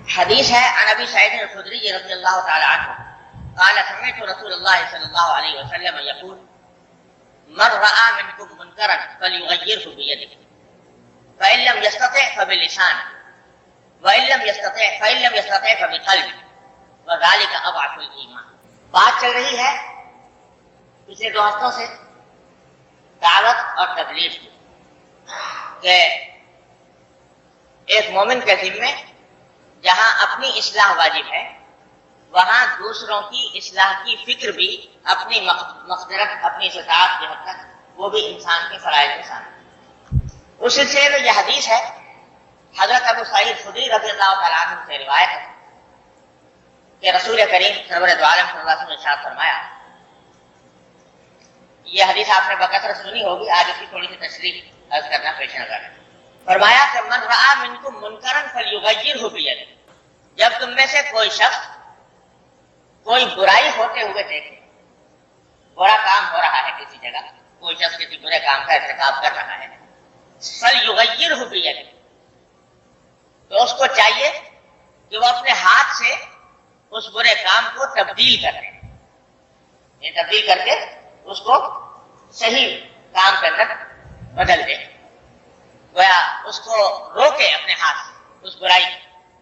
حدیث ہے عن ابی سعید الخدری رضی اللہ تعالی عنہ قال سمعت رسول اللہ صلی اللہ علیہ وسلم یقول من رأى منکم منکرا فلیغیرہ بیدہ فإن لم يستطع فبلسانه وإن لم يستطع فبقلبه وذلك اضعف الایمان۔ بات چل رہی ہے پچھلے 2 ہفتوں سے دعوت اور تبلیغ کی کہ ایک مومن کے ذمے جہاں اپنی اصلاح واجب ہے وہاں دوسروں کی اصلاح کی فکر بھی اپنی مقدرت اپنی استطاعت کی حد تک وہ بھی انسان کے فرائض میں شامل ہے۔ اس سلسلے میں یہ حدیث ہے حضرت ابو سعید خدری رضی اللہ تعالیٰ عنہ سے روایت ہے کہ رسول کریم سرور دو عالم صلی اللہ علیہ وسلم نے ارشاد فرمایا، یہ حدیث آپ نے بکثرت سنی ہوگی، آج اس کی تھوڑی سی تشریح عرض کرنا پیش نظر ہے۔ فرمایا کہ من رأى منکم منکرا فلیغیرہ بیدہ، جب تم میں سے کوئی شخص کوئی برائی ہوتے ہوئے دیکھے، برا کام ہو رہا ہے کسی جگہ، کوئی شخص کسی برے کام کا ارتکاب کر رہا ہے، فلیغیرہ بیدہ، تو اس کو چاہیے کہ وہ اپنے ہاتھ سے اس برے کام کو تبدیل کر دے، یہ تبدیل کر کے اس کو صحیح کام کے اندر بدل دے، گویا اس کو روکے اپنے ہاتھ سے اس برائی،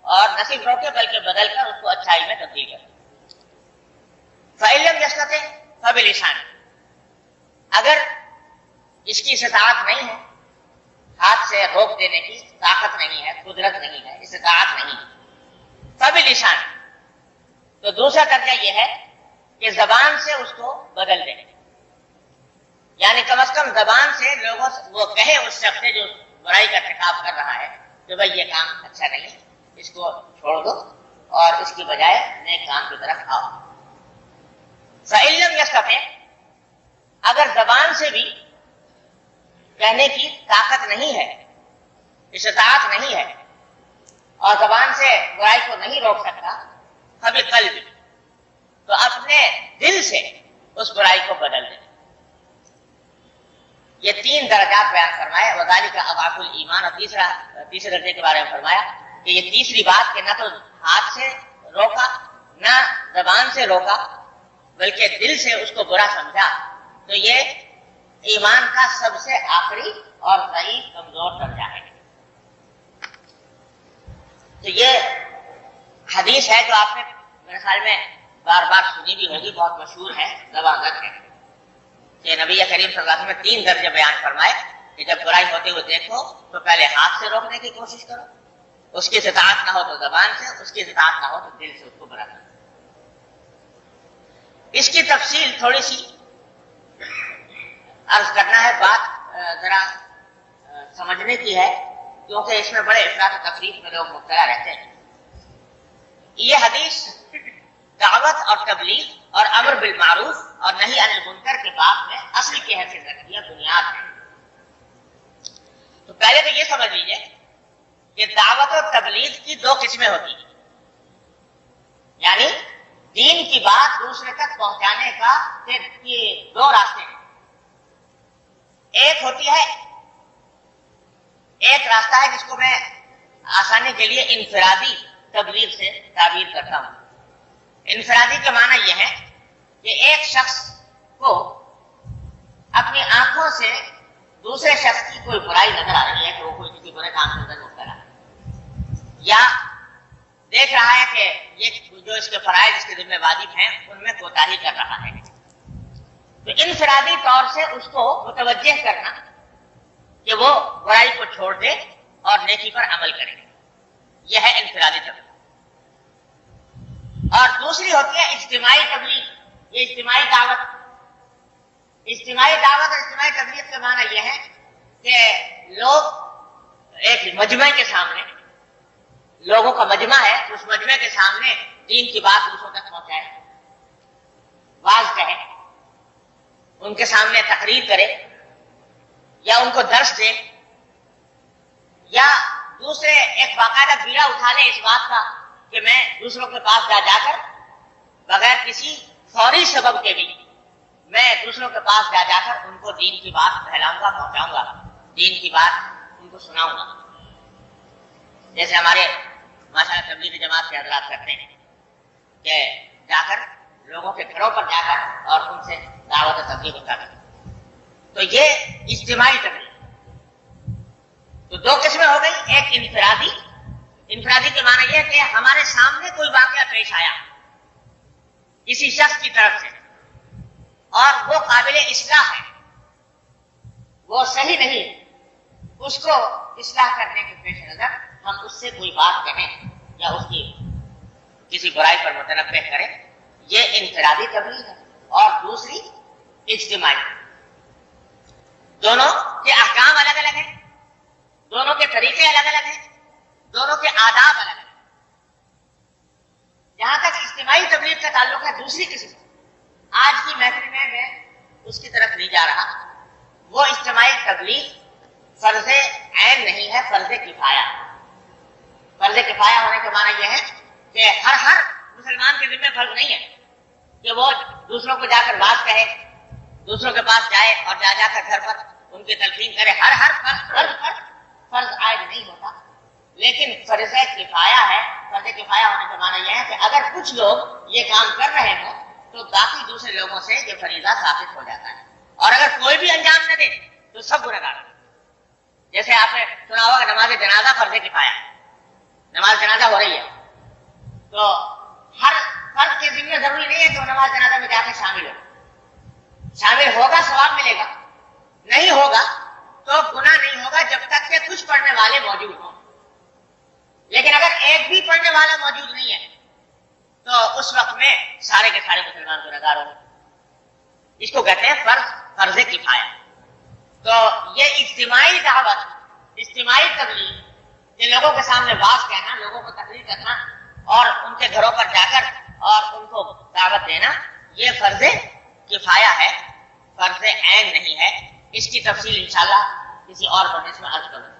اور نہ صرف روکے بلکہ بدل کر اس کو اچھائی میں تبدیل کر دے۔ فإن لم يستطع فبلسانه، اگر اس کی استطاعت نہیں ہے، ہاتھ سے روک دینے کی طاقت نہیں ہے، قدرت نہیں ہے، استطاعت نہیں ہے، فبلسانه، تو دوسرا درجہ یہ ہے کہ زبان سے اس کو بدل دے، یعنی کم از کم زبان سے لوگوں سے وہ کہے اس شخص سے جو برائی کا ارتکاب کر رہا ہے کہ بھائی یہ کام اچھا نہیں، اس کو چھوڑ دو اور اس کی بجائے نئے کام کی طرف آؤ۔ فإن لم يستطع، اگر زبان سے بھی کہنے کی طاقت نہیں ہے، استطاعت نہیں ہے، اور زبان سے برائی کو نہیں روک سکتا، فبقلب، تو اپنے دل سے اس برائی کو بدل دے۔ یہ 3 درجات بیان فرمائے، وذالک اضعف الایمان، اور تیسرے درجے کے بارے میں فرمایا کہ یہ تیسری بات کہ نہ تو ہاتھ سے روکا نہ زبان سے روکا بلکہ دل سے اس کو برا سمجھا، تو یہ ایمان کا سب سے آخری اور ضعیف کمزور درجہ ہے۔ تو یہ حدیث ہے جو آپ نے میرے خیال میں بار بار سنی بھی ہوگی، بہت مشہور ہے، زبردست ہے کہ نبی کریم صلی اللہ علیہ وسلم نے 3 درجے بیان فرمائے کہ جب برائی ہوتے ہوئے دیکھو تو پہلے ہاتھ سے روکنے کی کوشش کرو، اس کی استطاعت نہ ہو تو زبان سے، اس کی استطاعت نہ ہو تو دل سے اس کو برا کرو۔ اس کی تفصیل تھوڑی سی عرض کرنا ہے، بات ذرا سمجھنے کی ہے کیونکہ اس میں بڑے افراط و تفریط میں لوگ مبتلا رہتے ہیں۔ یہ حدیث دعوت اور تبلیغ اور امر بالمعروف اور نہی عن المنکر کے باب میں اصل کی حیثیت رکھتی ہے، بنیاد ہے۔ تو پہلے تو یہ سمجھ لیجیے کہ دعوت اور تبلیغ کی 2 قسمیں ہوتی ہیں، یعنی دین کی بات دوسرے تک پہنچانے کا 2 راستے ہیں۔ ایک راستہ ہے جس کو میں آسانی کے لیے انفرادی تبلیغ سے تعبیر کرتا ہوں۔ انفرادی کا معنی یہ ہے کہ ایک شخص کو اپنی آنکھوں سے دوسرے شخص کی کوئی برائی نظر آ رہی ہے کہ وہ کوئی کسی برے کام کے اندر مبتلا ہے، یا دیکھ رہا ہے کہ یہ جو اس کے فرائض اس کے ذمہ واجب ہیں ان میں کوتاہی کر رہا ہے، تو انفرادی طور سے اس کو متوجہ کرنا کہ وہ برائی کو چھوڑ دے اور نیکی پر عمل کرے، یہ ہے انفرادی تبلیغ۔ اور دوسری ہوتی ہے اجتماعی تبلیغ، یہ اجتماعی دعوت اور اجتماعی تبلیغ کا معنی یہ ہے کہ لوگ ایک مجمع کے سامنے، لوگوں کا مجمع ہے، اس مجمع کے سامنے دین کی بات دوسروں تک پہنچائے، واعظ کہے، ان کے سامنے تقریر کرے، یا ان کو درس دے، یا دوسرے ایک باقاعدہ بیڑا اٹھا لے اس بات کا کہ میں دوسروں کے پاس جا کر بغیر کسی فوری سبب کے بھی میں دوسروں کے پاس جا کر ان کو دین کی بات پھیلاؤں گا، پہنچاؤں گا، دین کی بات ان کو سناؤں گا۔ جیسے ہمارے ماشاءاللہ تبلیغی جماعت کے حضرات کرتے ہیں کہ جا کر لوگوں کے گھروں پر جا کر اور ان سے دعوت و تبلیغ کرتے ہیں. تو یہ اجتماعی تبلیغ. تو دو قسمیں ہو گئی. ایک انفرادی. انفرادی کے معنی یہ کہ ہمارے سامنے کوئی واقعہ پیش آیا کسی شخص کی طرف سے اور وہ قابل اصلاح ہے, وہ صحیح نہیں, اس کو اصلاح کرنے کے پیش نظر ہم اس سے کوئی بات کہیں یا اس کی کسی برائی پر متنبہ کریں, یہ انفرادی تبلیغ ہے. اور دوسری اجتماعی. دونوں کے احکام الگ الگ ہیں, دونوں کے طریقے الگ الگ ہیں, دونوں کے آداب الگ الگ ہیں. جہاں تک اجتماعی تبلیغ کا تعلق ہے دوسری قسم, آج کی محفل میں اس کی طرف نہیں جا رہا. وہ اجتماعی تبلیغ فرض عین نہیں ہے, فرض کفایہ. فرض کفایہ ہونے کے معنی یہ ہے کہ ہر مسلمان کے ذمہ فرض نہیں ہے کہ وہ دوسروں کو جا کر بات کہے, دوسروں کے پاس جائے اور جا کر گھر پر ان کی تلقین کرے. ہر فرض عائد نہیں ہوتا, لیکن فرض کفایہ ہے. فرض کفایہ ہونے کا معنی یہ ہے کہ اگر کچھ لوگ یہ کام کر رہے ہوں تو باقی دوسرے لوگوں سے یہ فریضہ ثابت ہو جاتا ہے, اور اگر کوئی بھی انجام نہ دے تو سب گنہگار ہیں. جیسے آپ نے سنا ہوگا کہ نماز جنازہ فرض کفایہ ہے, نماز جنازہ ہو رہی ہے تو ہر فرد کے ذمہ ضروری نہیں ہے کہ وہ نماز جنازہ میں جا کے شامل ہو. شامل ہوگا ثواب ملے گا, نہیں ہوگا تو گناہ نہیں ہوگا جب تک کہ کچھ پڑھنے والے موجود ہوں. لیکن اگر ایک بھی پڑھنے والا موجود نہیں ہے تو اس وقت میں سارے کے سارے مسلمان گنہگار ہوں. اس کو کہتے ہیں فرض کفایہ. تو یہ اجتماعی دعوت, اجتماعی تبلیغ, یہ لوگوں کے سامنے باز کہنا, لوگوں کو تقریر کرنا اور ان کے گھروں پر جا کر اور ان کو دعوت دینا, یہ فرض کفایہ ہے, فرض عین نہیں ہے. اس کی تفصیل انشاءاللہ کسی اور مجلس میں عرض کروں.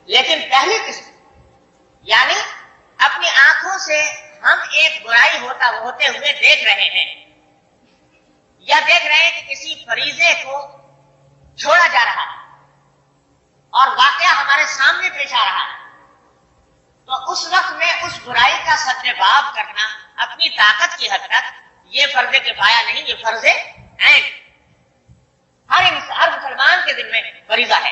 لیکن پہلی قسم یعنی اپنی آنکھوں سے ہم ایک برائی ہوتے ہوئے دیکھ رہے ہیں, یا دیکھ رہے ہیں کہ کسی فریضے کو چھوڑا جا رہا ہے اور واقعہ ہمارے سامنے پیش آ رہا ہے, تو اس وقت میں اس برائی کا سد باب کرنا اپنی طاقت کی حد تک یہ فرض کفایہ نہیں, یہ فرض عین ہر مسلمان کے ذمہ فریضہ ہے.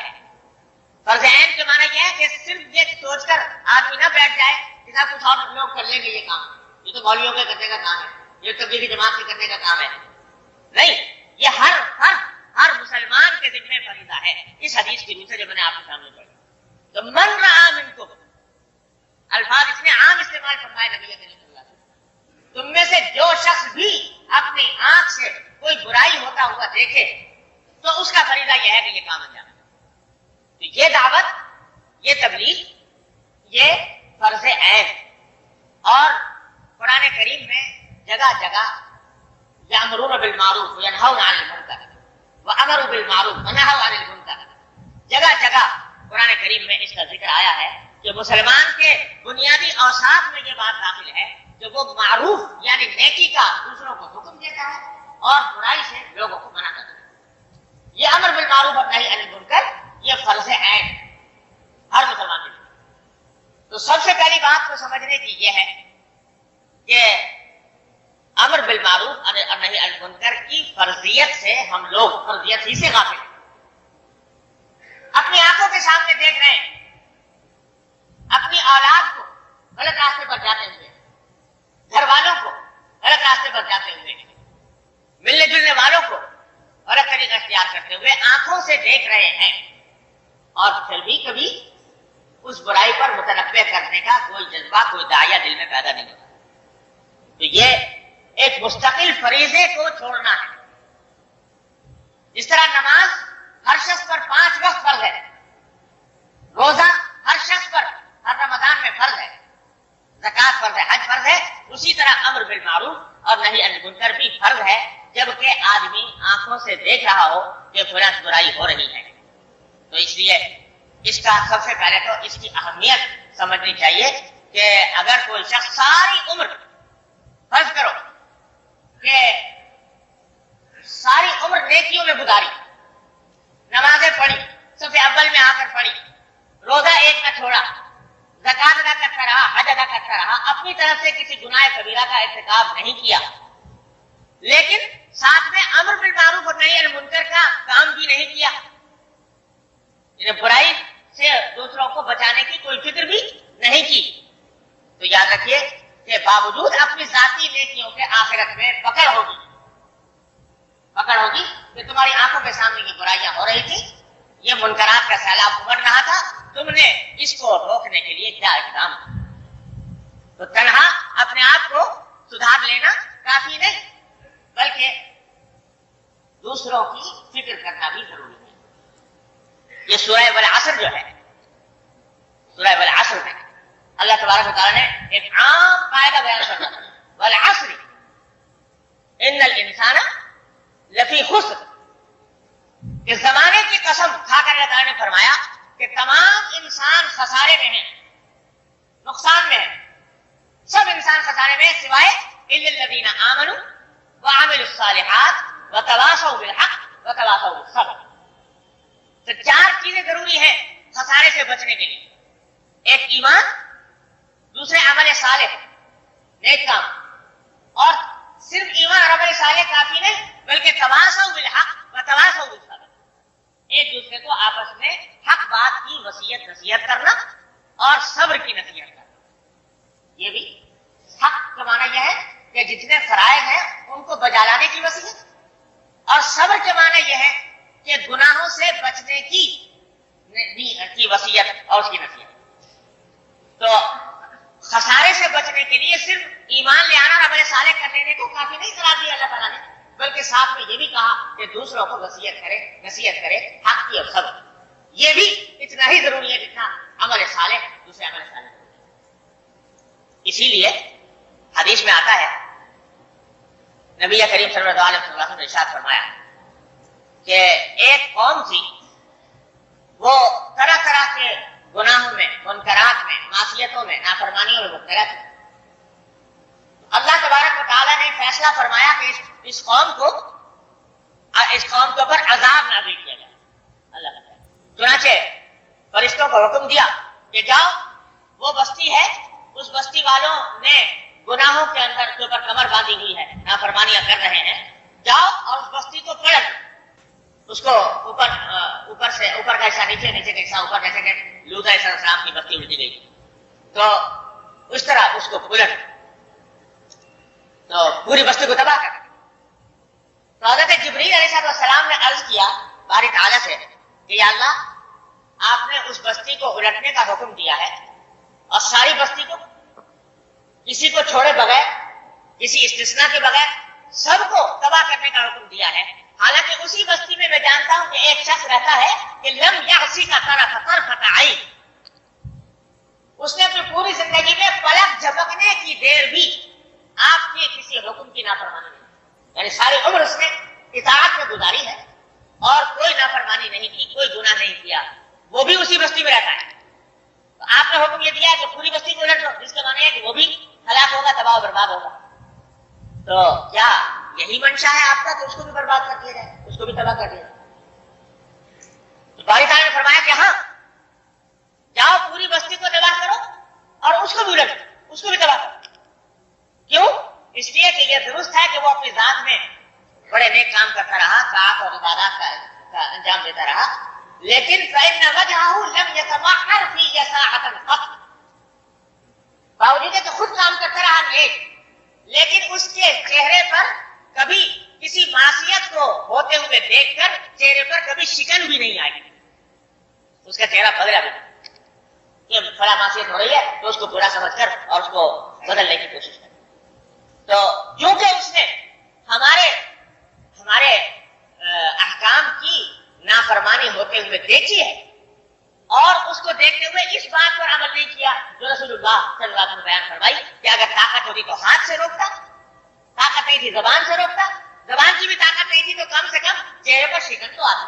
فرض عین کے معنی یہ ہے کہ صرف یہ سوچ کر آدمی نہ بیٹھ جائے کہ صاحب کچھ اور لوگ کر لیں گے یہ کام, یہ تو مولویوں کے کرنے کا کام ہے, یہ تبلیغی جماعت کے کرنے کا کام ہے. نہیں, یہ ہر مسلمان کے ذمہ فریضہ ہے. اس حدیث کی روح سے جو میں نے آپ کے سامنے پڑھی, تو من رأى منکم, الفاظ اس نے عام استعمال فرمائے نبی کریم صلی اللہ علیہ وسلم, تم میں سے جو شخص بھی اپنی آنکھ سے کوئی برائی ہوتا ہوا دیکھے تو اس کا فریضہ یہ ہے کہ یہ کام انجام. تو یہ دعوت, یہ تبلیغ, یہ فرض عین. اور قرآن کریم میں جگہ جگہ یامرون بالمعروف وینہون عن المنکر وامروا بالمعروف ونہوا عن المنکر, جگہ جگہ قرآن کریم میں اس کا ذکر آیا ہے کہ مسلمان کے بنیادی اوصاف میں یہ بات داخل ہے کہ وہ معروف یعنی نیکی کا دوسروں کو حکم دیتا ہے اور برائی سے لوگوں کو منع کرتا ہے. یہ امر بالمعروف اور نہی عن المنکر یہ فرض عین ہر مسلمان کے لیے. تو سب سے پہلی بات کو سمجھنے کی یہ ہے کہ امر بالمعروف اور نہی عن المنکر کی فرضیت سے ہم لوگ فرضیت ہی سے غافل ہیں. اپنی آنکھوں کے سامنے دیکھ رہے ہیں اپنی اولاد کو غلط راستے پر جاتے ہوئے, گھر والوں کو غلط راستے پر جاتے ہوئے, ملنے جلنے والوں کو غلط طریقہ اختیار کرتے ہوئے آنکھوں سے دیکھ رہے ہیں, اور پھر بھی کبھی اس برائی پر متنبہ کرنے کا کوئی جذبہ, کوئی داعیہ دل میں پیدا نہیں ہوتا. تو یہ ایک مستقل فریضے کو چھوڑنا ہے. جس طرح نماز ہر شخص پر 5 وقت فرض ہے, روزہ ہر شخص پر ہر رمضان میں فرض ہے, زکوٰۃ فرض ہے, حج فرض ہے, اسی طرح امر بالمعروف اور نہی عن المنکر بھی فرض ہے, جبکہ آدمی آنکھوں سے دیکھ رہا ہو کہ فلاں برائی ہو رہی ہے. تو اس لیے اس کا سب سے پہلے تو اس کی اہمیت سمجھنی چاہیے کہ اگر کوئی شخص ساری عمر, فرض کرو کہ ساری عمر نیکیوں میں گزاری, نمازیں پڑھی, صف اول میں آ کر پڑھی, روزہ ایک نہ چھوڑا, زکات ادا کرتا رہا, حج ادا کرتا رہا, اپنی طرف سے کسی گناہ کبیرہ کا ارتکاب نہیں کیا, لیکن ساتھ میں امر بالمعروف اور نہی عن المنکر کا کام بھی نہیں کیا, یعنی برائی سے دوسروں کو بچانے کی کوئی فکر بھی نہیں کی, تو یاد رکھیے کہ باوجود اپنی ذاتی نیکیوں کے آخرت میں پکڑ ہوگی کہ تمہاری آنکھوں کے سامنے کی برائیاں ہو رہی تھی, یہ منکرات کا سیلاب ابھر رہا تھا, تم نے اس کو روکنے کے لیے کیا اقدام کیا. تو تنہا اپنے آپ کو سدھار لینا کافی نہیں, بلکہ دوسروں کی فکر کرنا بھی ضروری ہے. یہ سورہ والعصر جو ہے, سورہ والعصر میں اللہ تبارک و تعالیٰ نے ایک عام قاعدہ بیان کرنا, والعصر ان الانسان لفی خسر, کہ زمانے کی قسم کھا کر اللہ تعالیٰ نے فرمایا کہ تمام انسان خسارے میں ہیں, نقصان میں ہیں, سب انسان خسارے میں ہیں سوائے الا الذین آمنوا وعملوا الصالحات وتواصوا بالحق وتواصوا بالصبر. تو چار چیزیں ضروری ہیں خسارے سے بچنے کے لیے, ایک ایمان, دوسرے عمل صالح نیک کام, اور صرف ایمان اور عمل صالح کافی نہیں بلکہ تواصوا بالحق وتواصوا بالصبر, ایک دوسرے کو آپس میں حق بات کی وصیت نصیحت کرنا اور صبر کی نصیحت کرنا. یہ بھی حق کا معنی یہ ہے کہ جتنے فرائض ہیں ان کو بجا لانے کی وصیت, اور صبر کے معنی یہ ہے کہ گناہوں سے بچنے کی وصیت اور اس کی نصیحت. تو خسارے سے بچنے کے لیے صرف ایمان لے آنا اور عمل صالح کر لینے کو کافی نہیں قرار دیا اللہ تعالیٰ نے, بلکہ ساتھ میں یہ بھی کہا کہ دوسروں کو وصیت کرے نصیحت کرے حق کی اور صبر. یہ بھی اتنا ہی ضروری ہے جتنا عمل صالح دوسرے عمل صالح. اسی لیے حدیث میں آتا ہے, نبی کریم صلی اللہ علیہ وسلم نے ارشاد فرمایا کہ ایک قوم تھی, وہ طرح طرح کے گناہوں میں, منکرات میں, معصیتوں میں, نافرمانیوں میں مبتلا تھی. اللہ تبارک و تعالیٰ نے فیصلہ فرمایا کہ اس قوم کے اوپر عذاب نازل کیا جائے. اللہ کا چنانچہ فرشتوں کو حکم دیا کہ جاؤ, وہ بستی ہے, اس بستی والوں نے گناہوں کے اندر کے اوپر کمر باندھی ہوئی ہے, نافرمانیاں کر رہے ہیں, جاؤ اور اس بستی کو پلٹ, اس کو اوپر سے اوپر کا حصہ نیچے, نیچے کا حصہ اوپر, جیسے کہ لوط علیہ السلام کی بستی الٹی گئی, تو اس طرح اس کو پلٹ, تو پوری بستی کو تباہ کر. تو حضرت جبریل علیہ السلام نے عرض کیا باری تعالیٰ سے کہ یا اللہ, آپ نے اس بستی کو الٹنے کا حکم دیا ہے اور ساری بستی کو کسی کو چھوڑے بغیر, کسی استثناء کے بغیر سب کو تباہ کرنے کا حکم دیا ہے. حالانکہ اسی بستی میں میں جانتا ہوں کہ ایک شخص رہتا ہے کہ لم یعصی کا طرفۃ عین, اس نے اپنی پوری زندگی میں پلک جھپکنے کی دیر بھی آپ کے کسی حکم کی نافرمانی نہیں, یعنی ساری عمر اس نے اطاعت میں گزاری ہے اور کوئی نافرمانی نہیں کی, کوئی گناہ نہیں کیا, وہ بھی اسی بستی میں رہتا ہے. تو آپ نے حکم یہ دیا کہ پوری بستی کو الٹ دو, جس کا معنی ہے کہ وہ بھی ہلاک ہوگا, تباہ و برباد ہوگا. تو کیا یہی منشا ہے آپ کا کہ اس کو بھی برباد کر دیا جائے, اس کو بھی تباہ کر دیا جائے؟ تو باری تعالیٰ نے فرمایا کہ ہاں, جاؤ پوری بستی کو تباہ کرو اور اس کو بھی الٹ, اس کو بھی تباہ کرو. کیوں؟ اس لیے کہ یہ درست ہے کہ وہ اپنی ذات میں بڑے نیک کام کرتا رہا, طاعت اور عبادات کا انجام دیتا رہا, لیکن فإن وجهه لم يتمحر في ساعة قط, باوجود کہ خود کام کرتا رہا نیک, لیکن اس کے چہرے پر کبھی کسی معصیت کو ہوتے ہوئے دیکھ کر چہرے پر کبھی شکن بھی نہیں آئی, اس کا چہرہ بدلا بھی نہیں کہ فلاں معصیت ہو رہی ہے تو اس کو برا سمجھ کر اور اس کو بدلنے کی کوشش کر. تو کیونکہ اس نے ہمارے احکام کی نافرمانی ہوتے ہوئے دیکھی ہے اور اس کو دیکھتے ہوئے اس بات پر عمل نہیں کیا جو رسول اللہ صلی اللہ علیہ وسلم بیان فرمائی کہ اگر طاقت ہوتی تو ہاتھ سے روکتا, طاقت نہیں تھی زبان سے روکتا, زبان کی بھی طاقت نہیں تھی تو کم سے کم چہرے پر شکن تو آتا,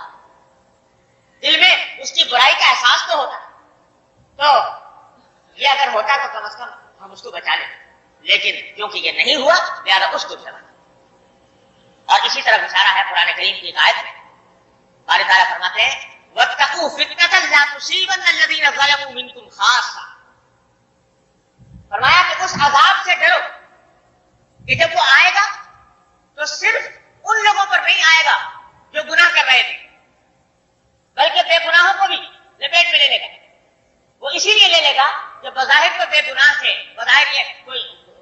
دل میں اس کی برائی کا احساس تو ہوتا. تو یہ اگر ہوتا تو کم از کم ہم اس کو بچا لیں, لیکن کیونکہ یہ نہیں ہوا لہذا اس کو چلا. اور اسی طرح اشارہ ہے قرآن کریم کی ایک آیت میں, باری تعالیٰ فرماتے ہیں وَاتَّقُوا فِتْنَةً لَا تُصِيبَنَّ الَّذِينَ ظَلَمُوا مِنْكُمْ خَاصَّةً, فرمایا کہ اس عذاب سے ڈرو کہ جب وہ آئے گا تو صرف ان لوگوں پر نہیں آئے گا جو گناہ کر رہے تھے، بلکہ بے گناہوں کو بھی لپیٹ میں لے لے گا۔ وہ اسی لیے لے لے گا جو بظاہر تو بے گناہ تھے، بظاہر یہ کوئی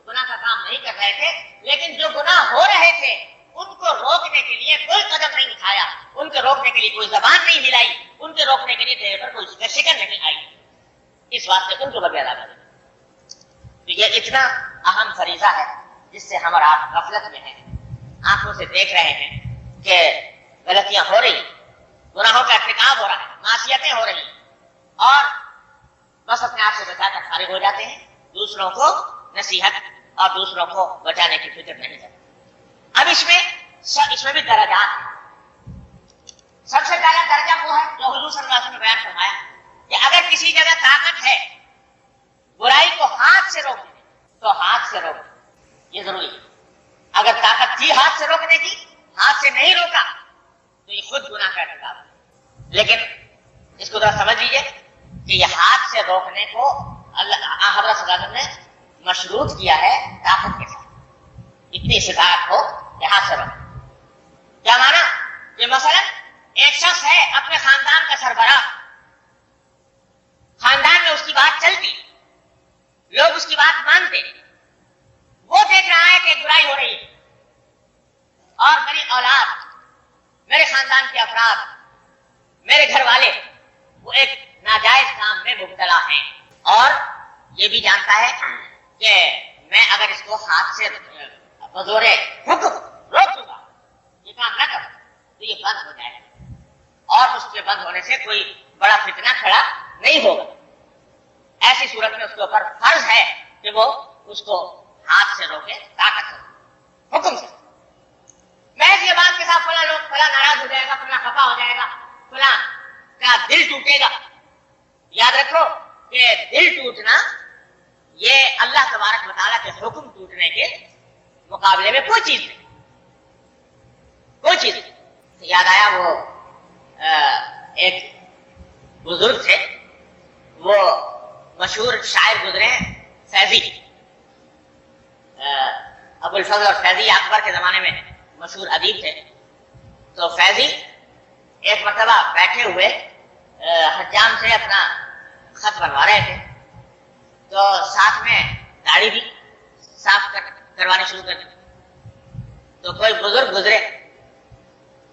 گناہ کا کام نہیں کر رہے تھے، لیکن جو گناہ ہو رہے تھے ان کو روکنے کے لیے کوئی قدم نہیں اٹھایا، ان کو روکنے کے لیے کوئی زبان نہیں ہلائی، ان کے روکنے کے لیے چہرے پر کوئی شکن نہیں آئی، اس واسطے ان کو بغیر عذاب۔ تو یہ اتنا اہم فریضہ ہے جس سے ہم اور آپ غفلت میں ہیں، آنکھوں سے دیکھ رہے ہیں کہ غلطیاں ہو رہی، گناہوں کا ارتکاب ہو رہا ہے، معصیتیں ہو رہی، اور بس اپنے آپ سے بچا کر فارغ ہو جاتے ہیں، دوسروں کو نصیحت اور دوسروں کو بچانے کی فکر نہیں کرتے۔ اب اس میں بھی درجات ہیں۔ سب سے پہلا درجہ وہ ہے جو حضور صلی اللہ علیہ وسلم نے بیان فرمایا کہ اگر کسی جگہ طاقت ہے برائی کو ہاتھ سے روکنے تو ہاتھ سے روکنے، یہ ضروری ہے۔ اگر طاقت تھی ہاتھ سے روکنے کی، ہاتھ سے نہیں روکا تو یہ خود گناہ کا ارتکاب ہے۔ لیکن اس کو ذرا سمجھ لیجیے کہ یہ ہاتھ سے روکنے کو حضرت صلی اللہ علیہ وسلم نے مشروط کیا ہے طاقت کے ساتھ، اتنی استطاعت ہو کہ ہاتھ سے روکے۔ کیا مانا کہ مثلا ایک شخص ہے اپنے خاندان کا سربراہ، خاندان میں اس کی بات چلتی، لوگ اس کی بات مانتے، وہ دیکھ رہا ہے کہ برائی ہو رہی ہے اور میری اولاد، میرے خاندان کے افراد، میرے گھر والے وہ ایک ناجائز کام میں مبتلا ہیں، اور یہ بھی جانتا ہے کہ میں اگر اس کو ہاتھ سے بزور حکم روک دوں گا، یہ کام نہ کروں تو یہ بند ہو جائے گا، اور اس کے بند ہونے سے کوئی بڑا فتنہ کھڑا نہیں ہوگا۔ ایسی صورت میں اس کے اوپر فرض ہے کہ وہ اس کو ہاتھ سے روکے، طاقت سے، حکم سے۔ محض یہ بات کے ساتھ فلاں ناراض ہو جائے گا، فلاں خفا ہو جائے گا، فلاں کا دل ٹوٹے گا، یاد رکھو کہ دل ٹوٹنا یہ اللہ تبارک و تعالیٰ کے حکم ٹوٹنے کے مقابلے میں کوئی چیز نہیں، کوئی چیز نہیں۔ یاد آیا وہ ایک بزرگ تھے، وہ مشہور شاعر گزرے ہیں فیضی، ابو الفضل اور فیضی اکبر کے زمانے میں مشہور ادیب تھے۔ تو فیضی ایک مرتبہ بیٹھے ہوئے حجام سے اپنا خط بنوا رہے تھے، تو ساتھ میں داڑھی بھی صاف کروانے شروع کر دی۔ تو کوئی بزرگ گزرے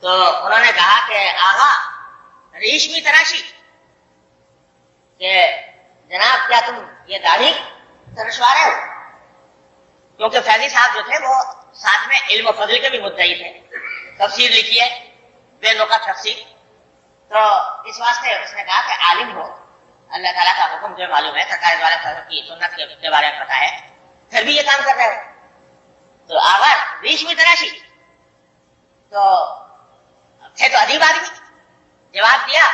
تو انہوں نے کہا کہ آغا ریشمی تراشی، کہ جناب کیا تم یہ داڑھی ترشوا رہے ہو؟ کیونکہ فیضی صاحب جو تھے وہ ساتھ میں علم و فضل کے بھی مدعی تھے، تفسیر لکھی ہے، بے نقط تفسیر۔ تو اس واسطے اس نے کہا کہ عالم ہو، اللہ تعالیٰ کا حکم جو معلوم ہے، سرکار والے کی سنت کے بارے میں پتا ہے، پھر بھی یہ کام کر رہے ہو، تو آغا ریشمی تراشی؟ تو تھے تو ادیب آدمی، جواب دیا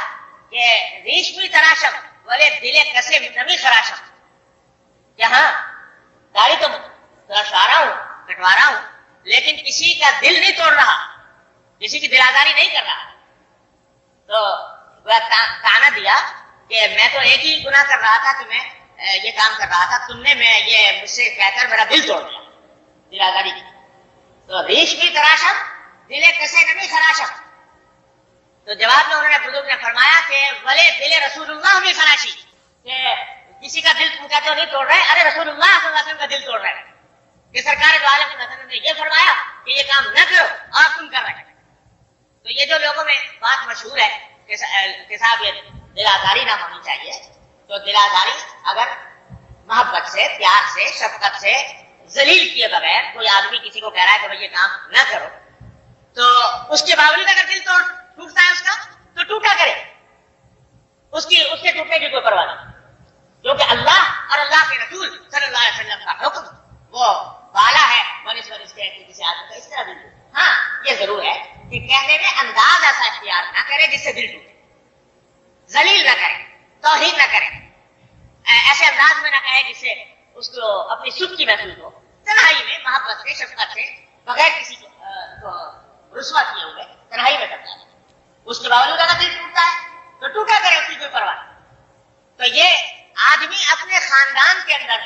کہ ریشمی تراشم بولے دلے کسے نمی خراشم، کہ ہاں داڑھی تو ترشوا رہا ہوں، کٹوا رہا ہوں، لیکن کسی کا دل نہیں توڑ رہا، کسی کی دل آزاری نہیں کر رہا۔ تو وہ تانا دیا کہ میں تو ایک ہی گناہ کر رہا تھا کہ میں یہ کام کر رہا تھا، تم نے میں یہ مجھ سے کہہ کر میرا دل توڑ دیا، دل آزاری کی۔ تو ریشمی تراشم دلے کسے نمی خراشم، تو جواب میں انہوں نے بزرگ نے فرمایا کہ بلے دل رسول اللہ میں خراشی، کہ کسی کا دل ٹوٹا تو نہیں توڑ رہے، ارے رسول اللہ صلی اللہ علیہ وسلم کا دل توڑ رہے ہیں، کہ سرکار دو عالم صلی اللہ علیہ وسلم نے یہ فرمایا کہ یہ کام نہ کرو اور تم کر رہے ہیں۔ تو یہ جو لوگوں میں بات مشہور ہے کہ صاحب یہ دل آزاری نہ ہونی چاہیے، تو دل آزاری اگر محبت سے، پیار سے، شفقت سے، ذلیل کیے بغیر کوئی آدمی کسی کو کہہ رہا ہے کہ بھائی یہ کام نہ کرو، تو اس کے باوجود اگر دل ٹوٹتا ہے اس کا تو ٹوٹا کرے، اس کے ٹوٹنے کی کوئی پرواہ نہیں، کیونکہ اللہ اور اللہ کے رسول صلی اللہ علیہ وسلم کا حکم وہ بالا ہے بنسبت کے کسی آدمی کا اس طرح دل ٹوٹے۔ ہاں یہ ضرور ہے کہ کہنے میں انداز ایسا اختیار نہ کرے جس سے دل ٹوٹے، ذلیل نہ کرے، توہین نہ کرے، ایسے انداز میں نہ کہے جس سے اس کو اپنی سکھ کی محسوس ہو، تنہائی میں محبت سے، شفقت سے، بغیر کسی کو رسوا کیے ہوئے تنہائی میں کرتا ہے۔ اس کے باوجود اگر دل ٹوٹتا ہے تو ٹوٹا کرے، اس کی کوئی پرواہ نہیں۔ تو یہ آدمی اپنے خاندان کے اندر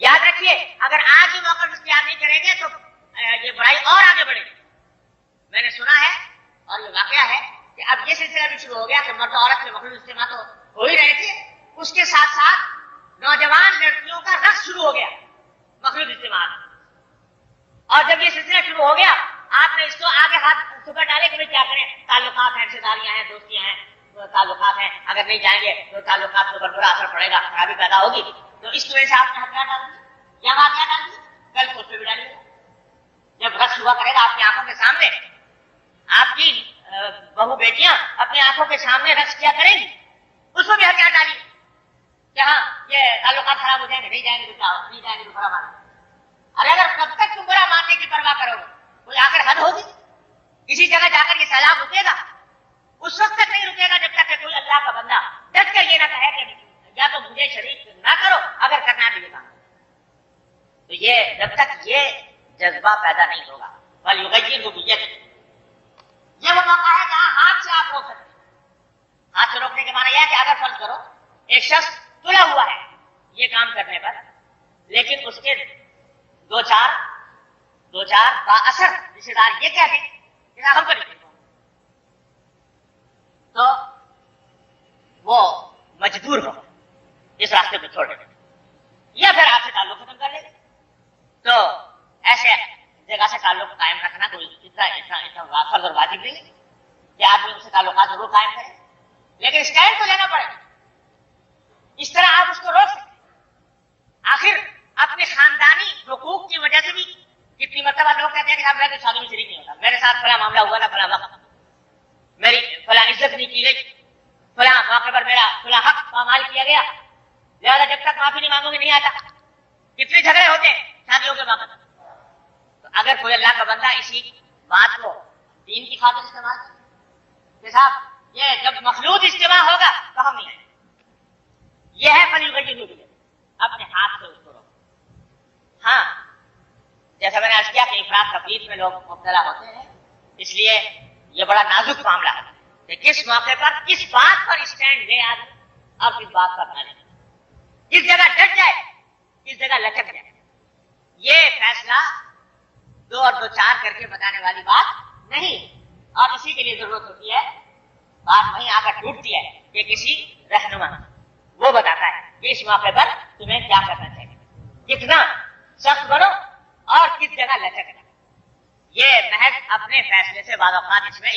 یاد رکھیے اگر آج یہ موقف اختیار نہیں کریں گے تو یہ برائی اور آگے بڑھے گی. میں نے سنا ہے اور یہ واقعہ ہے کہ اب یہ سلسلہ بھی شروع ہو گیا کہ مرد و عورت کے مخلوط اجتماع تو ہو ہی رہے تھے, اس کے ساتھ ساتھ نوجوان لڑکیوں کا رقص شروع ہو گیا مخلوط اجتماع. اور جب یہ سلسلہ شروع ہو گیا آپ نے اس کو آگے ہاتھ سکر ڈالے کہ کیا کریں, تعلقات ہیں, رشتے داریاں ہیں, دوستیاں ہیں, تعلقات ہیں, اگر نہیں جائیں گے تو تعلقات کے اوپر برا اثر پڑے گا, خرابی پیدا ہوگی. تو اس کی وجہ سے آپ نے ہتھیار ڈال دی, کیا ہتھیار ڈال دی, کل کو اس پہ بھی ڈالیے. جب رقص ہوا کرے گا آپ کی آنکھوں کے سامنے, آپ کی بہو بیٹیاں اپنی آنکھوں کے سامنے رقص کیا کریں گی, اس کو بھی ہتھیار ڈالیے کہ ہاں یہ تعلقات خراب ہو جائیں گے, نہیں جائیں گے تو کیا ہو, نہیں جائیں گے تو برا مانیں. ارے اگر کب تک تم برا ماننے کی پرواہ کرو گے, کوئی آ کر حد ہوگی, کسی جگہ جا کر یہ سیلاب رکے گا, اس وقت تک نہیں رکے گا جب تک کہ کوئی اللہ کا بندہ ڈٹ کر یہ نہ کہے کہ یا تو مجھے شریک نہ کرو, اگر کرنا بھی کام. تو یہ جب تک یہ جذبہ پیدا نہیں ہوگا, فَلْيُغَيِّرْهُ بِيَدِهِ, یہ وہ موقع ہے جہاں ہاتھ سے آپ روک سکتے ہیں. ہاتھ سے روکنے کے معنی یہ ہے کہ اگر فرض کرو ایک شخص تلا ہوا ہے یہ کام کرنے پر, لیکن اس کے دو چار با اثر رشتے دار یہ کہتے ہیں کہ ہم کو نہیں, تو وہ مجبور ہو اس راستے کو چھوڑ دیں یا پھر آپ سے تعلق ختم کر لیں. تو ایسے جگہ سے تعلق قائم رکھنا کوئی اتنا فرض اور واجب نہیں ہے کہ آدمی ان سے تعلقات ضرور قائم کرے, لیکن اسٹینڈ تو لینا پڑے گا. اس طرح آپ اس کو روک سکتے. آخر اپنے خاندانی حقوق کی وجہ سے بھی کتنی مرتبہ لوگ کہتے ہیں کہ میں تو شادی میں شریک نہیں ہوتا, میرے ساتھ فلاں معاملہ ہوا تھا, فلاں وقت میری فلاں عزت نہیں کی گئی, فلاں موقع پر میرا فلاں حق پامال کیا گیا, لہٰذا جب تک معافی نہیں مانگوں گے نہیں آتا. کتنے جھگڑے ہوتے ہیں شادیوں کے موقع پر. تو اگر کوئی اللہ کا بندہ اسی بات کو دین کی خاطر استعمال کرے کہ صاحب یہ جب مخلوط اجتماع ہوگا تو ہم نہیں آئیں, یہ ہے فَلْيُغَيِّرْهُ بِيَدِهِ, اپنے ہاتھ سے اس کو روکو. ہاں جیسا میں نے عرض کیا کہ افراط تفریط میں لوگ مبتلا ہوتے ہیں, اس لیے یہ بڑا نازک معاملہ ہے کہ کس موقع پر کس بات پر اسٹینڈ لے آدمی اور کس بات پر نہ لے, کس جگہ ڈٹ جائے کس جگہ لچک جائے. یہ فیصلہ 2 اور 2 4 کر کے بتانے والی بات نہیں, اور اسی کے لیے ضرورت ہوتی ہے, بات وہیں آ کر ٹوٹتی ہے کہ کسی رہنما وہ بتاتا ہے کہ اس موقع پر تمہیں کیا کرنا چاہیے, کتنا سخت بنو اور کس جگہ لچک. یہ محض اپنے فیصلے سے بعض اوقات اس میں